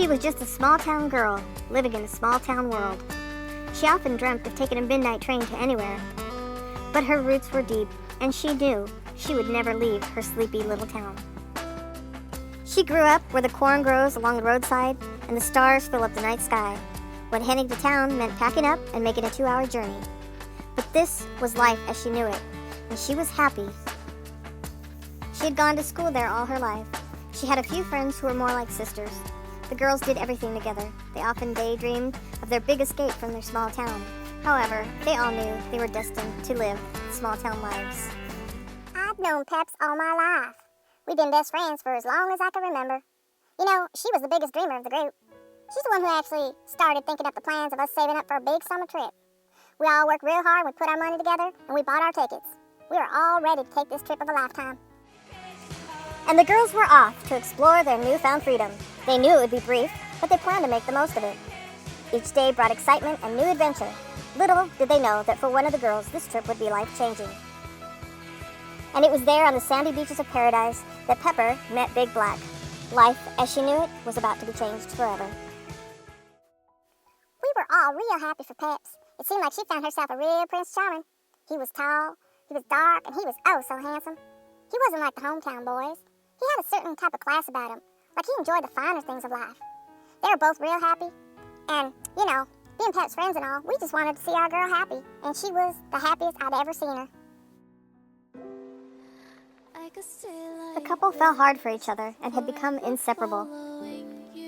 was just a small-town girl living in a small-town world. She often dreamt of taking a midnight train to anywhere. But her roots were deep, and she knew she would never leave her sleepy little town. She grew up where the corn grows along the roadside and the stars fill up the night sky, when heading to town meant packing up and making a 2-hour journey. But this was life as she knew it, and she was happy. She had gone to school there all her life. She had a few friends who were more like sisters. The girls did everything together. They often daydreamed of their big escape from their small town. However, they all knew they were destined to live small town lives. I've known Peps all my life. We've been best friends for as long as I can remember. You know, she was the biggest dreamer of the group. She's the one who actually started thinking up the plans of us saving up for a big summer trip. We all worked real hard, we put our money together, and we bought our tickets. We were all ready to take this trip of a lifetime. And the girls were off to explore their newfound freedom. They knew it would be brief, but they planned to make the most of it. Each day brought excitement and new adventure. Little did they know that for one of the girls, this trip would be life-changing. And it was there on the sandy beaches of paradise that Pepper met Big Black. Life, as she knew it, was about to be changed forever. We were all real happy for Peps. It seemed like she found herself a real Prince Charming. He was tall, he was dark, and he was oh so handsome. He wasn't like the hometown boys. He had a certain type of class about him, like he enjoyed the finer things of life. They were both real happy, and, you know, being Pep's friends and all, we just wanted to see our girl happy, and she was the happiest I'd ever seen her. The couple fell hard for each other and had become inseparable.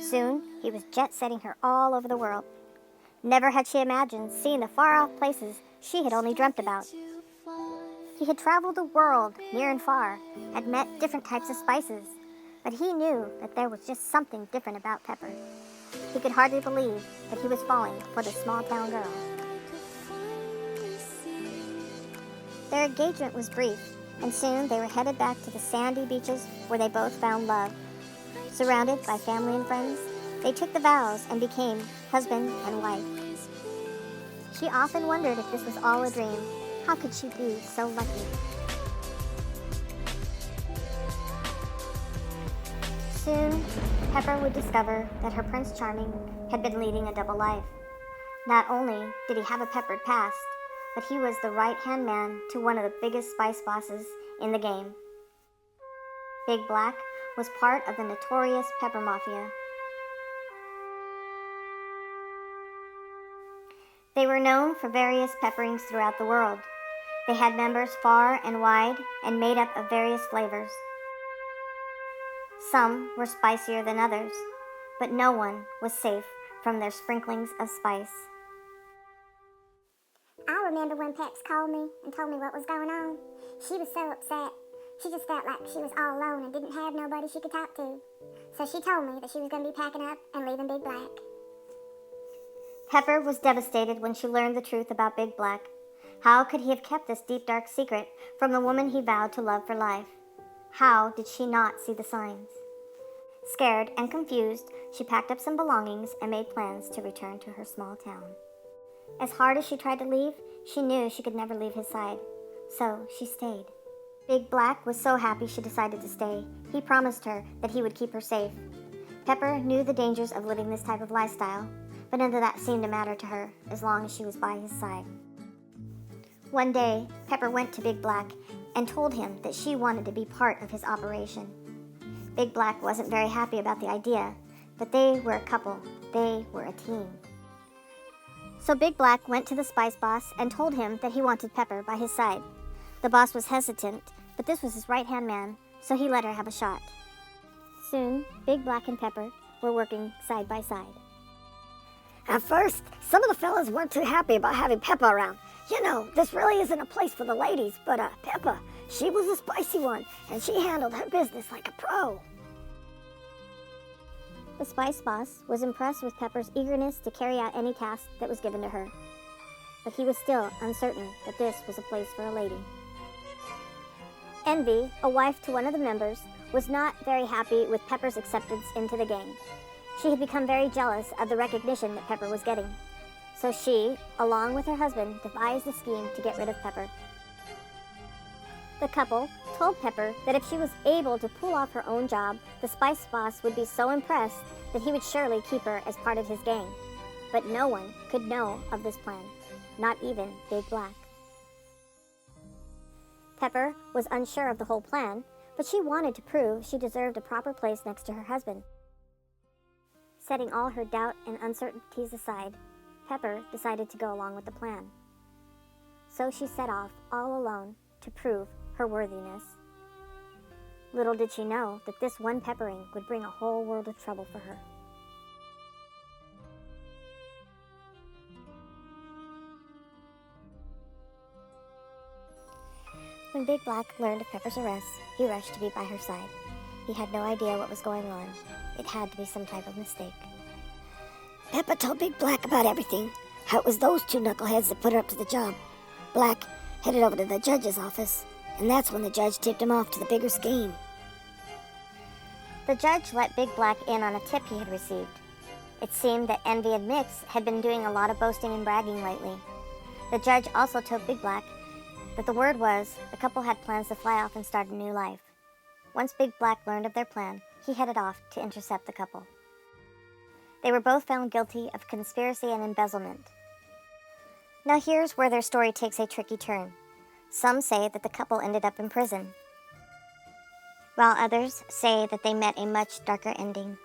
Soon, he was jet-setting her all over the world. Never had she imagined seeing the far-off places she had only dreamt about. He had traveled the world, near and far, had met different types of spices, but he knew that there was just something different about Pepper. He could hardly believe that he was falling for the small-town girl. Their engagement was brief, and soon they were headed back to the sandy beaches where they both found love. Surrounded by family and friends, they took the vows and became husband and wife. She often wondered if this was all a dream. How could she be so lucky? Soon, Pepper would discover that her Prince Charming had been leading a double life. Not only did he have a peppered past, but he was the right-hand man to one of the biggest spice bosses in the game. Big Black was part of the notorious Pepper Mafia. They were known for various pepperings throughout the world. They had members far and wide and made up of various flavors. Some were spicier than others, but no one was safe from their sprinklings of spice. I remember when Peps called me and told me what was going on. She was so upset. She just felt like she was all alone and didn't have nobody she could talk to. So she told me that she was going to be packing up and leaving Big Black. Pepper was devastated when she learned the truth about Big Black. How could he have kept this deep, dark secret from the woman he vowed to love for life? How did she not see the signs? Scared and confused, she packed up some belongings and made plans to return to her small town. As hard as she tried to leave, she knew she could never leave his side. So she stayed. Big Black was so happy she decided to stay. He promised her that he would keep her safe. Pepper knew the dangers of living this type of lifestyle, but none of that seemed to matter to her as long as she was by his side. One day, Pepper went to Big Black and told him that she wanted to be part of his operation. Big Black wasn't very happy about the idea, but they were a couple. They were a team. So Big Black went to the spice boss and told him that he wanted Pepper by his side. The boss was hesitant, but this was his right-hand man, so he let her have a shot. Soon, Big Black and Pepper were working side by side. At first, some of the fellas weren't too happy about having Peppa around. You know, this really isn't a place for the ladies, but Peppa, she was a spicy one, and she handled her business like a pro. The spice boss was impressed with Pepper's eagerness to carry out any task that was given to her, but he was still uncertain that this was a place for a lady. Envy, a wife to one of the members, was not very happy with Pepper's acceptance into the gang. She had become very jealous of the recognition that Pepper was getting. So she, along with her husband, devised a scheme to get rid of Pepper. The couple told Pepper that if she was able to pull off her own job, the Spice Boss would be so impressed that he would surely keep her as part of his gang. But no one could know of this plan, not even Big Black. Pepper was unsure of the whole plan, but she wanted to prove she deserved a proper place next to her husband. Setting all her doubt and uncertainties aside, Pepper decided to go along with the plan. So she set off all alone to prove her worthiness. Little did she know that this one peppering would bring a whole world of trouble for her. When Big Black learned of Pepper's arrest, he rushed to be by her side. He had no idea what was going on. It had to be some type of mistake. Pepper told Big Black about everything, how it was those two knuckleheads that put her up to the job. Black headed over to the judge's office, and that's when the judge tipped him off to the bigger scheme. The judge let Big Black in on a tip he had received. It seemed that Envy and Mix had been doing a lot of boasting and bragging lately. The judge also told Big Black that the word was the couple had plans to fly off and start a new life. Once Big Black learned of their plan, he headed off to intercept the couple. They were both found guilty of conspiracy and embezzlement. Now here's where their story takes a tricky turn. Some say that the couple ended up in prison, while others say that they met a much darker ending.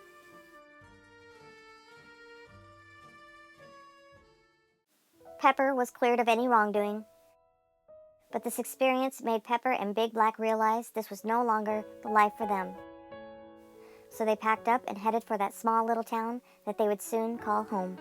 Pepper was cleared of any wrongdoing, but this experience made Pepper and Big Black realize this was no longer the life for them. So they packed up and headed for that small little town that they would soon call home.